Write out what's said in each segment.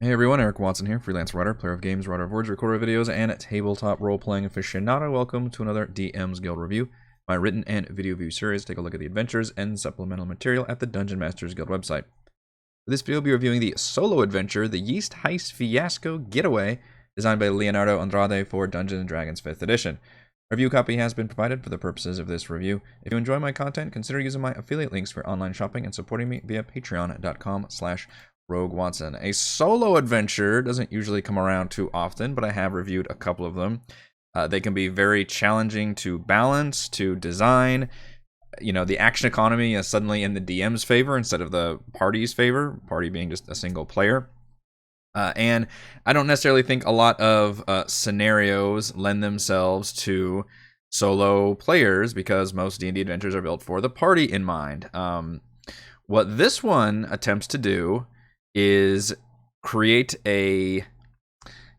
Hey everyone, Eric Watson here, freelance writer, player of games, writer of words, recorder of videos, and tabletop role-playing aficionado. Welcome to another DM's Guild review, my written and video view series. Take a look at the adventures and supplemental material at the Dungeon Masters Guild website. For this video, I'll be reviewing the solo adventure, the Yeast Heist Fiasco Getaway, designed by Leonardo Andrade for Dungeons & Dragons 5th edition. A review copy has been provided for the purposes of this review. If you enjoy my content, consider using my affiliate links for online shopping and supporting me via patreon.com/Rogue Watson. A solo adventure doesn't usually come around too often, but I have reviewed a couple of them. They can be very challenging to balance, to design. You know, the action economy is suddenly in the DM's favor instead of the party's favor, party being just a single player. And I don't necessarily think a lot of scenarios lend themselves to solo players because most D&D adventures are built for the party in mind. What this one attempts to do is create it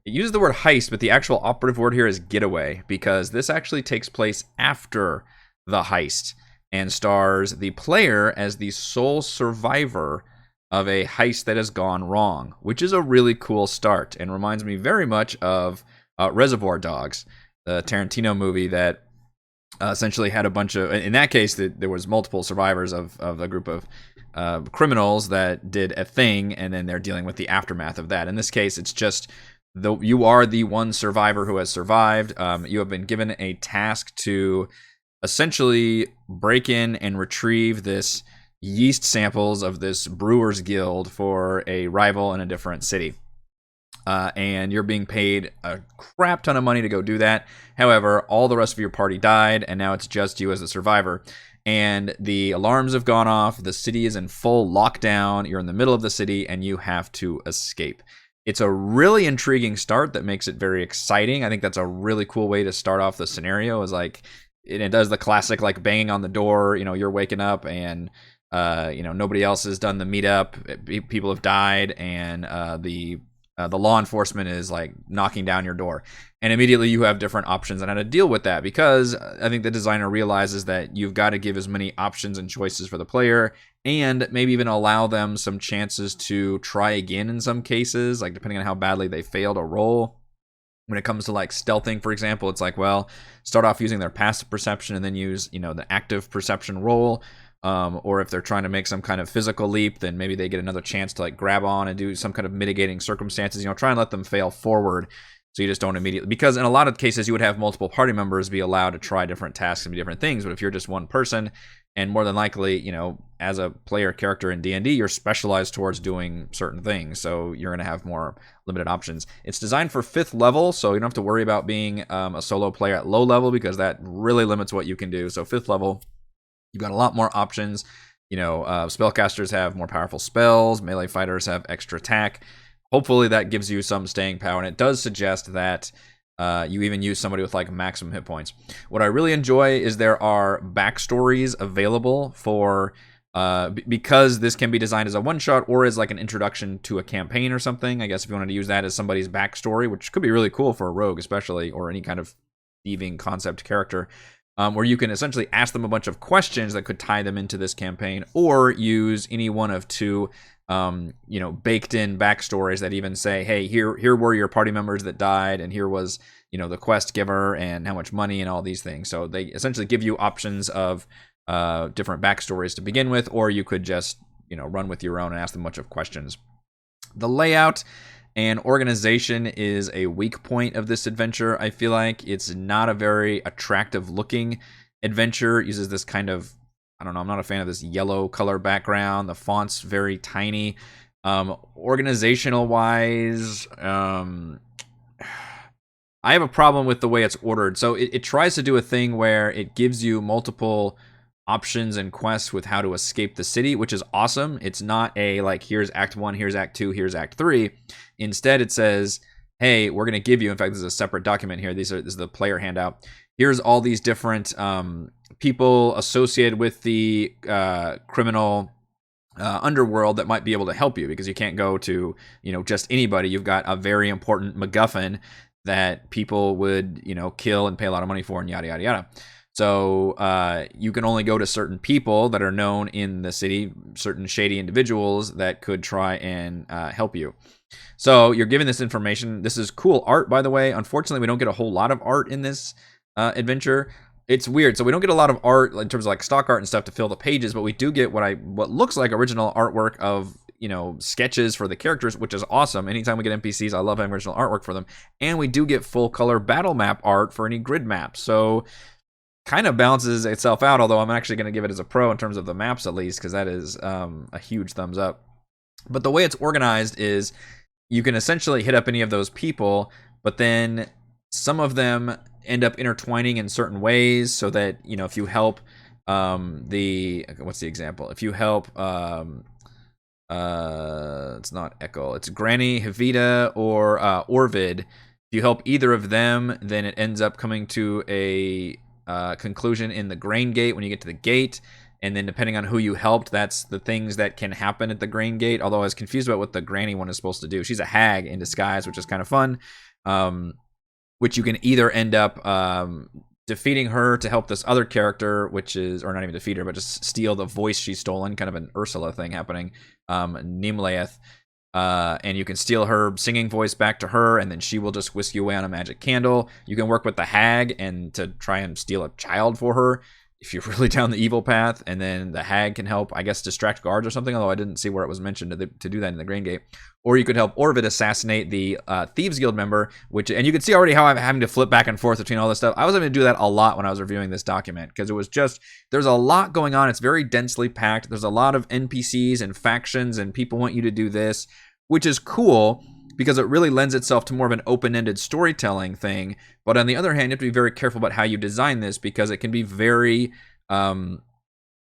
uses the word heist, but the actual operative word here is getaway, because this actually takes place after the heist and stars the player as the sole survivor of a heist that has gone wrong, which is a really cool start and reminds me very much of Reservoir Dogs, the Tarantino movie that essentially had a bunch of, in that case, there was multiple survivors of a group of criminals that did a thing, and then they're dealing with the aftermath of that. In this case, it's just you are the one survivor who has survived. You have been given a task to essentially break in and retrieve this yeast samples of this brewer's guild for a rival in a different city. And you're being paid a crap ton of money to go do that. However, all the rest of your party died, and now it's just you as the survivor. And the alarms have gone off. The city is in full lockdown. You're in the middle of the city, and you have to escape. It's a really intriguing start that makes it very exciting. I think that's a really cool way to start off the scenario. Is like, it does the classic like banging on the door. You know, you're waking up and nobody else has done the meetup. People have died, and the law enforcement is like knocking down your door, and immediately you have different options on how to deal with that, because I think the designer realizes that you've got to give as many options and choices for the player, and maybe even allow them some chances to try again in some cases, like depending on how badly they failed a roll. When it comes to like stealthing, for example, it's like, well, start off using their passive perception and then use, the active perception roll. Or if they're trying to make some kind of physical leap, then maybe they get another chance to like grab on and do some kind of mitigating circumstances. Try and let them fail forward, so you just don't immediately. Because in a lot of cases, you would have multiple party members be allowed to try different tasks and different things. But if you're just one person, and more than likely, as a player character in D&D, you're specialized towards doing certain things, so you're going to have more limited options. It's designed for 5th level, so you don't have to worry about being a solo player at low level, because that really limits what you can do. So 5th level, you've got a lot more options. Spellcasters have more powerful spells. Melee fighters have extra attack. Hopefully that gives you some staying power, and it does suggest that you even use somebody with like maximum hit points. What I really enjoy is there are backstories available for because this can be designed as a one-shot or as like an introduction to a campaign or something. I guess if you wanted to use that as somebody's backstory, which could be really cool for a rogue especially, or any kind of thieving concept character. Where you can essentially ask them a bunch of questions that could tie them into this campaign, or use any one of two, baked in backstories that even say, hey, here were your party members that died, and here was, the quest giver and how much money and all these things. So they essentially give you options of different backstories to begin with, or you could just, run with your own and ask them a bunch of questions. The layout and organization is a weak point of this adventure. I feel like it's not a very attractive looking adventure. It uses this kind of, I don't know, I'm not a fan of this yellow color background. The font's very tiny. Organizational wise, I have a problem with the way it's ordered. So it tries to do a thing where it gives you multiple options and quests with how to escape the city, which is awesome. It's not a like, here's act 1, here's act 2, here's act 3. Instead, it says, hey, we're going to give you, in fact, this is a separate document here. This is the player handout. Here's all these different people associated with the criminal underworld that might be able to help you, because you can't go to, just anybody. You've got a very important MacGuffin that people would, kill and pay a lot of money for, and yada, yada, yada. So you can only go to certain people that are known in the city, certain shady individuals that could try and help you. So you're given this information. This is cool art, by the way. Unfortunately, we don't get a whole lot of art in this adventure. It's weird. So we don't get a lot of art in terms of like stock art and stuff to fill the pages, but we do get what looks like original artwork of, sketches for the characters, which is awesome. Anytime we get NPCs, I love having original artwork for them. And we do get full color battle map art for any grid maps. So kind of balances itself out, although I'm actually going to give it as a pro in terms of the maps at least, because that is a huge thumbs up. But the way it's organized is you can essentially hit up any of those people, but then some of them end up intertwining in certain ways so that, if you help what's the example? If you help it's not Echo, it's Granny, Havita, or Orvid. If you help either of them, then it ends up coming to a conclusion in the grain gate when you get to the gate. And then depending on who you helped, that's the things that can happen at the grain gate. Although I was confused about what the granny one is supposed to do. She's a hag in disguise, which is kind of fun. Which you can either end up defeating her to help this other character, or not even defeat her, but just steal the voice she's stolen, kind of an Ursula thing happening, Nimlaeth. And you can steal her singing voice back to her, and then she will just whisk you away on a magic candle. You can work with the hag and to try and steal a child for her if you're really down the evil path, and then the hag can help, I guess, distract guards or something, although I didn't see where it was mentioned to do that in the Grain Gate. Or you could help Orvid assassinate the Thieves Guild member, and you can see already how I'm having to flip back and forth between all this stuff. I was having to do that a lot when I was reviewing this document, because it was just, there's a lot going on. It's very densely packed. There's a lot of NPCs and factions, and people want you to do this, which is cool, because it really lends itself to more of an open-ended storytelling thing. But on the other hand, you have to be very careful about how you design this, because it can be very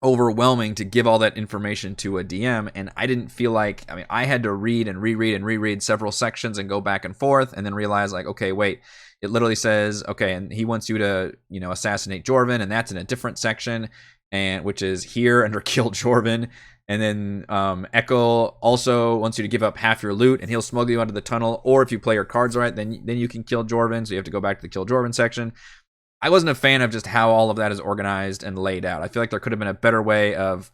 overwhelming to give all that information to a DM. And I didn't feel like, I had to read and reread several sections and go back and forth, and then realize, like, okay, wait, it literally says, okay, and he wants you to, assassinate Jorvin, and that's in a different section, and which is here under Kill Jorvin. And then Echo also wants you to give up half your loot, and he'll smuggle you onto the tunnel. Or if you play your cards right, then you can kill Jorvin, so you have to go back to the Kill Jorvin section. I wasn't a fan of just how all of that is organized and laid out. I feel like there could have been a better way of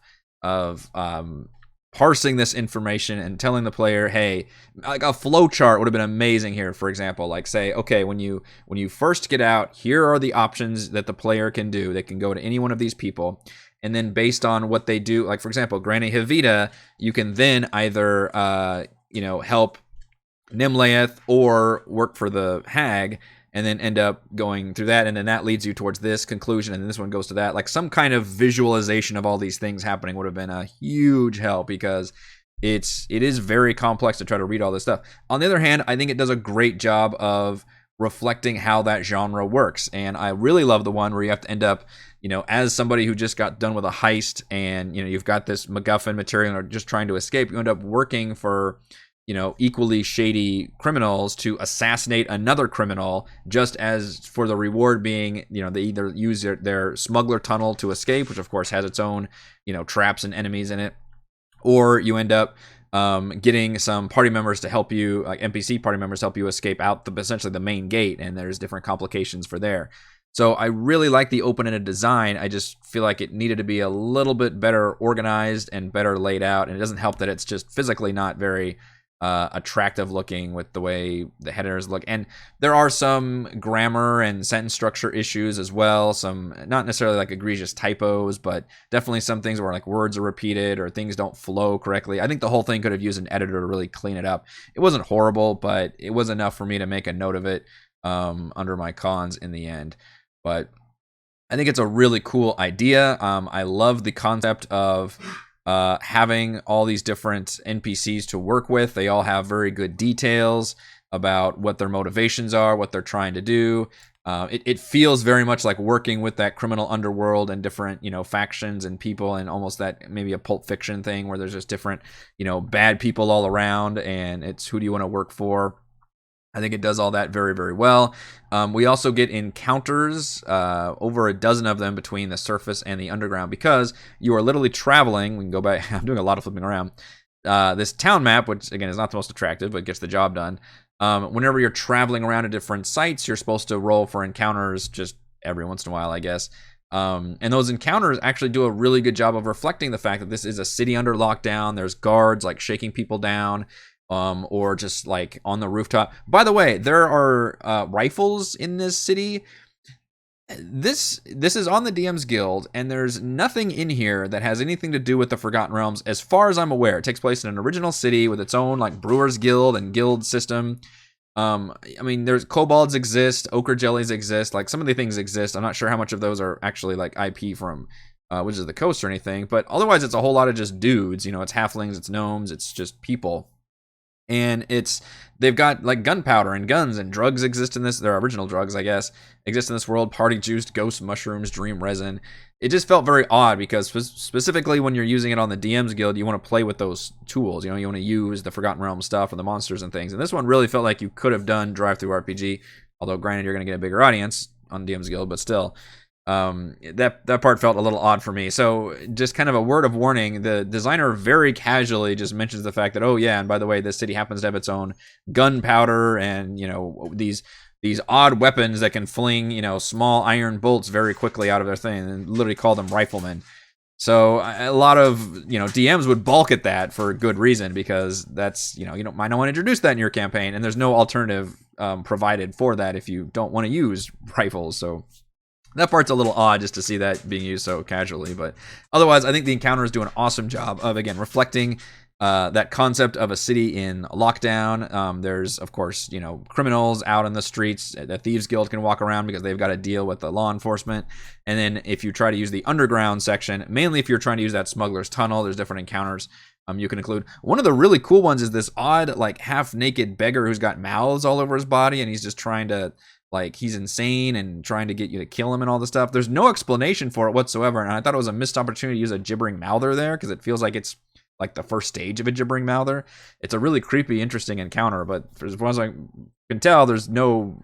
parsing this information and telling the player, hey, like a flow chart would have been amazing here. For example, like say, okay, when you first get out, here are the options that the player can do. They can go to any one of these people. And then based on what they do, like for example, Granny Havita, you can then either help Nimlaeth or work for the hag, and then end up going through that, and then that leads you towards this conclusion, and then this one goes to that. Like some kind of visualization of all these things happening would have been a huge help, because it is very complex to try to read all this stuff. On the other hand, I think it does a great job of reflecting how that genre works, and I really love the one where you have to end up, as somebody who just got done with a heist, and you've got this MacGuffin material and are just trying to escape, you end up working for equally shady criminals to assassinate another criminal, just as for the reward being, they either use their smuggler tunnel to escape, which of course has its own, traps and enemies in it, or you end up getting some party members to help you, like NPC party members help you escape out essentially the main gate, and there's different complications for there. So I really like the open-ended design. I just feel like it needed to be a little bit better organized and better laid out, and it doesn't help that it's just physically not very attractive looking with the way the headers look. And there are some grammar and sentence structure issues as well, some not necessarily like egregious typos, but definitely some things where like words are repeated or things don't flow correctly. I think the whole thing could have used an editor to really clean it up. It wasn't horrible, but it was enough for me to make a note of it under my cons in the end. But I think it's a really cool idea. I love the concept of having all these different NPCs to work with. They all have very good details about what their motivations are, what they're trying to do. It feels very much like working with that criminal underworld and different, factions and people, and almost that maybe a Pulp Fiction thing where there's just different, bad people all around, and it's who do you want to work for. I think it does all that very, very well. We also get encounters, over a dozen of them between the surface and the underground, because you are literally traveling. We can go back. I'm doing a lot of flipping around. This town map, which again is not the most attractive, but gets the job done. Whenever you're traveling around to different sites, you're supposed to roll for encounters just every once in a while, I guess. And those encounters actually do a really good job of reflecting the fact that this is a city under lockdown. There's guards like shaking people down, or just like on the rooftop. By the way, there are rifles in this city. This is on the DM's Guild, and there's nothing in here that has anything to do with the Forgotten Realms, as far as I'm aware. It takes place in an original city with its own like Brewers Guild and guild system. I mean, there's kobolds exist, ochre jellies exist, like some of the things exist. I'm not sure how much of those are actually like IP from Wizards of the Coast or anything, but otherwise it's a whole lot of just dudes. You know, it's halflings, it's gnomes, it's just people. And they've got like gunpowder and guns and drugs exist in this. Their original drugs, I guess, exist in this world. Party juice, ghost mushrooms, dream resin. It just felt very odd because specifically when you're using it on the DM's Guild, you want to play with those tools. You know, you want to use the Forgotten Realms stuff and the monsters and things. And this one really felt like you could have done drive-through RPG. Although, granted, you're going to get a bigger audience on DM's Guild, but still. That part felt a little odd for me. So just kind of a word of warning, the designer very casually just mentions the fact that, oh yeah, and by the way, this city happens to have its own gunpowder and, you know, these odd weapons that can fling, you know, small iron bolts very quickly out of their thing, and literally call them riflemen. So a lot of, you know, DMs would balk at that for good reason, because that's, you know, you might not want to introduce that in your campaign, and there's no alternative provided for that if you don't want to use rifles. So that part's a little odd just to see that being used so casually, but otherwise, I think the encounters do an awesome job of, again, reflecting that concept of a city in lockdown. There's, of course, you know, criminals out in the streets. The Thieves Guild can walk around because they've got to deal with the law enforcement. And then if you try to use the underground section, mainly if you're trying to use that smuggler's tunnel, there's different encounters you can include. One of the really cool ones is this odd, like, half-naked beggar who's got mouths all over his body, and he's just trying to, like, he's insane and trying to get you to kill him and all this stuff. There's no explanation for it whatsoever, and I thought it was a missed opportunity to use a gibbering mouther there, because it feels like it's like the first stage of a gibbering mouther. It's a really creepy, interesting encounter, but as far as I can tell, there's no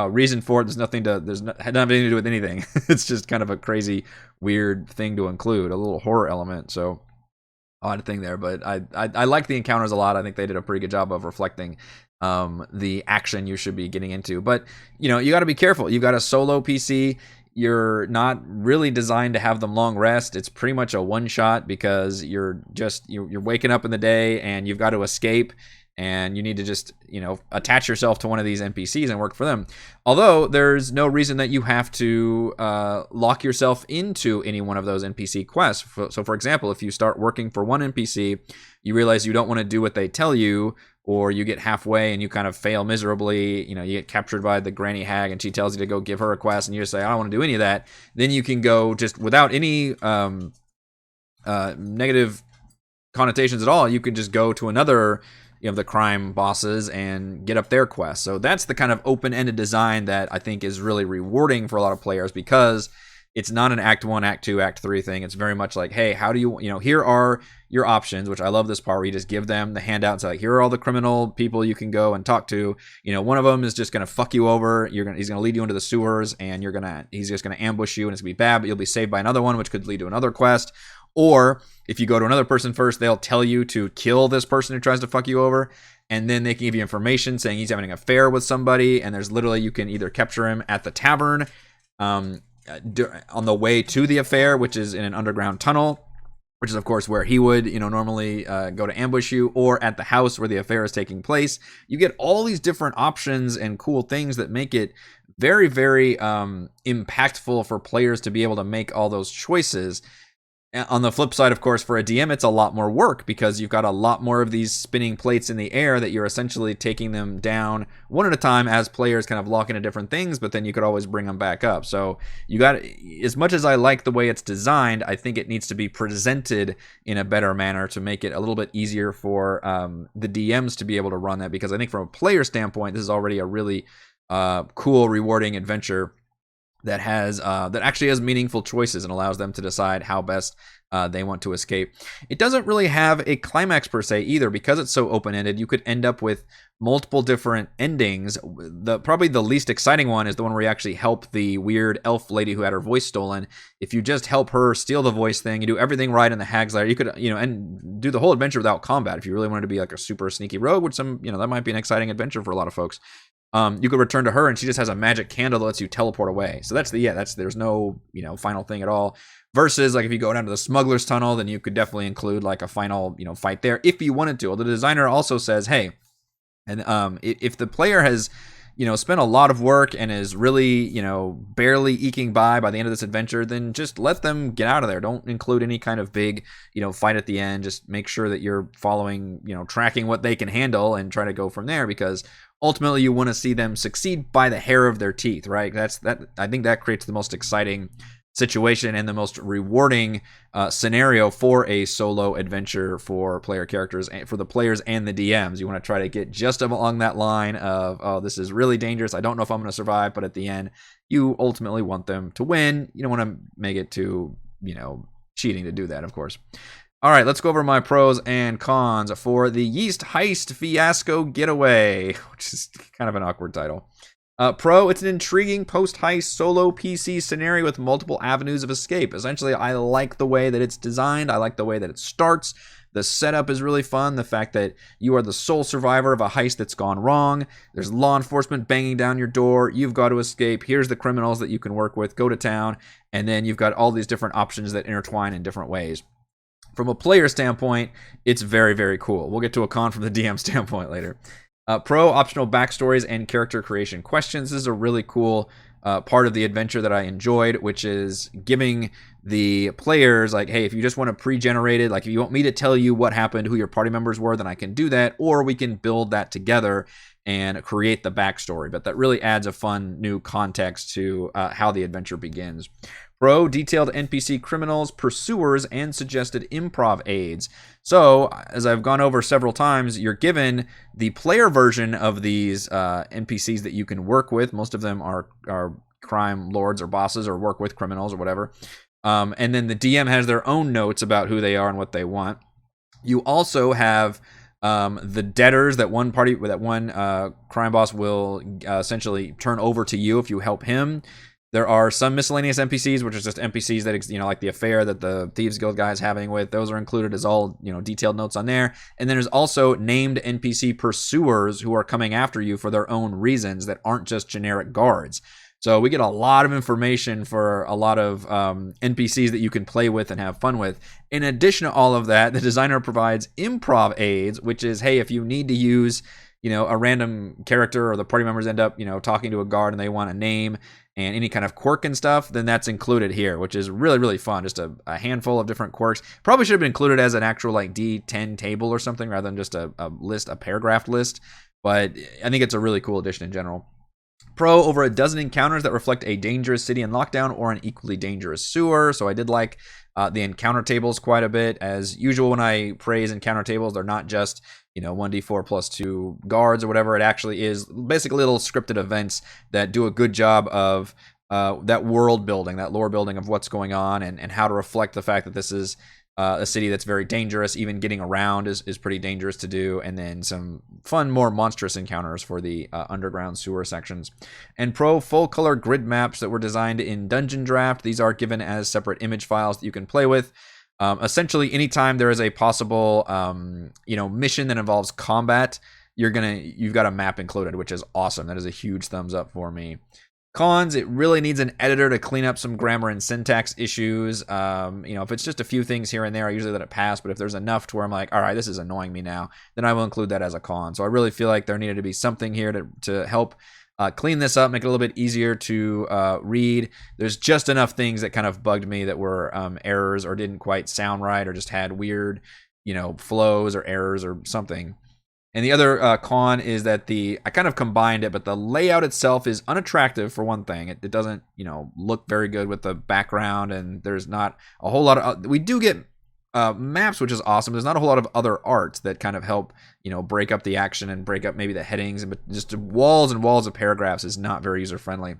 reason for it. There's nothing to, had nothing to do with anything. It's just kind of a crazy, weird thing to include, a little horror element. So odd thing there, but I like the encounters a lot. I think they did a pretty good job of reflecting the action you should be getting into. But, you know, you got to be careful. You've got a solo PC. You're not really designed to have them long rest. It's pretty much a one shot, because you're waking up in the day and you've got to escape, and you need to just, you know, attach yourself to one of these NPCs and work for them. Although there's no reason that you have to lock yourself into any one of those NPC quests. So for example, if you start working for one NPC, you realize you don't want to do what they tell you, or you get halfway and you kind of fail miserably, you know, you get captured by the granny hag and she tells you to go give her a quest, and you just say, I don't want to do any of that. Then you can go just without any negative connotations at all. You could just go to another, you know, the crime bosses and get up their quest. So that's the kind of open-ended design that I think is really rewarding for a lot of players, because it's not an Act 1, Act 2, Act 3 thing. It's very much like, hey, how do you know, here are your options, which I love this part where you just give them the handout and say, like, here are all the criminal people you can go and talk to. You know, one of them is just going to fuck you over. He's going to lead you into the sewers, and he's just going to ambush you, and it's going to be bad, but you'll be saved by another one, which could lead to another quest. Or if you go to another person first, they'll tell you to kill this person who tries to fuck you over, and then they can give you information saying he's having an affair with somebody, and there's literally, you can either capture him at the tavern, on the way to the affair, which is in an underground tunnel, which is, of course, where he would, you know, normally go to ambush you, or at the house where the affair is taking place. You get all these different options and cool things that make it very, very impactful for players to be able to make all those choices. On the flip side, of course, for a DM, it's a lot more work, because you've got a lot more of these spinning plates in the air that you're essentially taking them down one at a time as players kind of lock into different things, but then you could always bring them back up. So you got, as much as I like the way it's designed, I think it needs to be presented in a better manner to make it a little bit easier for the DMs to be able to run that, because I think from a player standpoint, this is already a really cool, rewarding adventure that actually has meaningful choices and allows them to decide how best they want to escape. It doesn't really have a climax per se either, because it's so open-ended. You could end up with multiple different endings. Probably the least exciting one is the one where you actually help the weird elf lady who had her voice stolen. If you just help her steal the voice thing, you do everything right in the Hag's Lair, you could, you know, and do the whole adventure without combat. If you really wanted to be like a super sneaky rogue, which that might be an exciting adventure for a lot of folks. you could return to her, and she just has a magic candle that lets you teleport away. So there's no final thing at all. Versus like if you go down to the smuggler's tunnel, then you could definitely include like a final fight there if you wanted to. Although the designer also says, hey, and if the player has spent a lot of work and is really barely eking by the end of this adventure, then just let them get out of there. Don't include any kind of big fight at the end. Just make sure that you're following tracking what they can handle and try to go from there, because ultimately you want to see them succeed by the hair of their teeth, right? I think that creates the most exciting situation and the most rewarding scenario for a solo adventure for player characters and for the players and the DMs. You want to try to get just along that line of, oh, this is really dangerous, I don't know if I'm going to survive, but at the end you ultimately want them to win. You don't want to make it too cheating to do that, of course. All right, let's go over my pros and cons for the Yeast Heist Fiasco Getaway, which is kind of an awkward title. Pro, it's an intriguing post-heist solo PC scenario with multiple avenues of escape. Essentially, I like the way that it's designed. I like the way that it starts. The setup is really fun. The fact that you are the sole survivor of a heist that's gone wrong. There's law enforcement banging down your door. You've got to escape. Here's the criminals that you can work with. Go to town. And then you've got all these different options that intertwine in different ways. From a player standpoint, it's very, very cool. We'll get to a con from the DM standpoint later. Pro, optional backstories and character creation questions. This is a really cool part of the adventure that I enjoyed, which is giving the players like, hey, if you just want to pre-generate it, like if you want me to tell you what happened, who your party members were, then I can do that, or we can build that together and create the backstory. But that really adds a fun new context to how the adventure begins. Pro, detailed NPC criminals, pursuers, and suggested improv aids. So, as I've gone over several times, you're given the player version of these NPCs that you can work with. Most of them are crime lords or bosses or work with criminals or whatever. And then the DM has their own notes about who they are and what they want. You also have the debtors that one crime boss will essentially turn over to you if you help him. There are some miscellaneous NPCs, which is just NPCs that, like the affair that the Thieves Guild guy is having with. Those are included as all, detailed notes on there. And then there's also named NPC pursuers who are coming after you for their own reasons that aren't just generic guards. So we get a lot of information for a lot of NPCs that you can play with and have fun with. In addition to all of that, the designer provides improv aids, which is, hey, if you need to use, a random character or the party members end up, talking to a guard and they want a name and any kind of quirk and stuff, then that's included here, which is really, really fun. Just a handful of different quirks. Probably should have been included as an actual like D10 table or something rather than just a paragraphed list. But I think it's a really cool addition in general. Pro, over a dozen encounters that reflect a dangerous city in lockdown or an equally dangerous sewer. So I did like the encounter tables quite a bit. As usual, when I praise encounter tables, they're not just 1d4 plus 2 guards or whatever. It actually is basically little scripted events that do a good job of that world building, that lore building of what's going on and how to reflect the fact that this is a city that's very dangerous. Even getting around is pretty dangerous to do. And then some fun, more monstrous encounters for the underground sewer sections. And pro, full color grid maps that were designed in Dungeon Draft. These are given as separate image files that you can play with. Essentially, anytime there is a possible, mission that involves combat, you've got a map included, which is awesome. That is a huge thumbs up for me. Cons, it really needs an editor to clean up some grammar and syntax issues. If it's just a few things here and there, I usually let it pass. But if there's enough to where I'm like, all right, this is annoying me now, then I will include that as a con. So I really feel like there needed to be something here to help clean this up, make it a little bit easier to read. There's just enough things that kind of bugged me that were errors or didn't quite sound right or just had weird, flows or errors or something. And the other con is that I kind of combined it, but the layout itself is unattractive for one thing. It doesn't, look very good with the background, and there's not a whole lot of. We do get maps, which is awesome. There's not a whole lot of other art that kind of help, break up the action and break up maybe the headings, but just walls and walls of paragraphs is not very user friendly.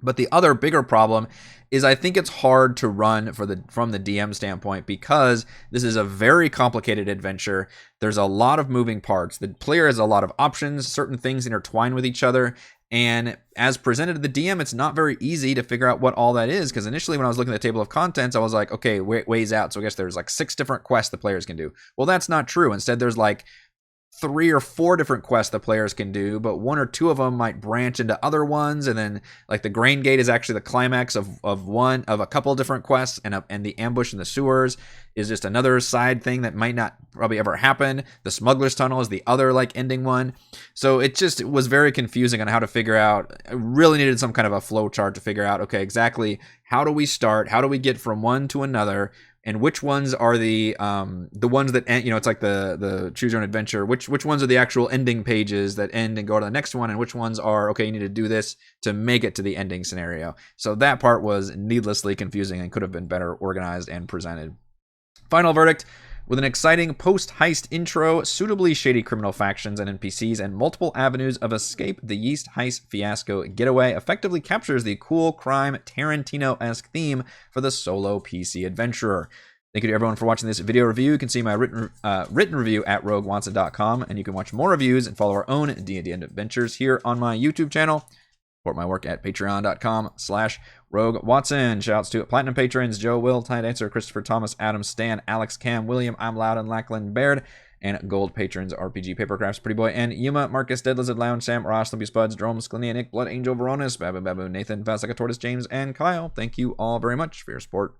But the other bigger problem is I think it's hard to run from the DM standpoint because this is a very complicated adventure. There's a lot of moving parts. The player has a lot of options. Certain things intertwine with each other. And as presented to the DM, it's not very easy to figure out what all that is. Because initially when I was looking at the table of contents, I was like, okay, ways out. So I guess there's like 6 different quests the players can do. Well, that's not true. Instead, there's like 3 or 4 different quests the players can do, but 1 or 2 of them might branch into other ones, and then like the grain gate is actually the climax of a couple of different quests, and the ambush in the sewers is just another side thing that might not probably ever happen. The smuggler's tunnel is the other like ending one. So it was very confusing on how to figure out. I really needed some kind of a flow chart to figure out, okay, exactly how do we start, how do we get from one to another, and which ones are the ones that end, it's like the choose your own adventure, which ones are the actual ending pages that end and go to the next one, and which ones are, okay, you need to do this to make it to the ending scenario. So that part was needlessly confusing and could have been better organized and presented. Final verdict: with an exciting post-heist intro, suitably shady criminal factions and NPCs, and multiple avenues of escape, the Yeast Heist Fiasco Getaway effectively captures the cool crime Tarantino-esque theme for the solo PC adventurer. Thank you to everyone for watching this video review. You can see my written review at roguewatson.com, and you can watch more reviews and follow our own D&D adventures here on my YouTube channel. Support my work at patreon.com/RogueWatson. Shouts to Platinum patrons Joe, Will, Tide Answer, Christopher, Thomas, Adam, Stan, Alex, Cam, William, I'm Loud, and Lachlan Baird. And Gold patrons RPG Papercrafts, Pretty Boy, and Yuma, Marcus, Dead Lizard, Lounge, Sam, Ross, Lumpy Spuds, Drome, Sclinia, Nick, Blood Angel, Veronis, Babu, Nathan, Fast Like a Tortoise, James, and Kyle. Thank you all very much for your support.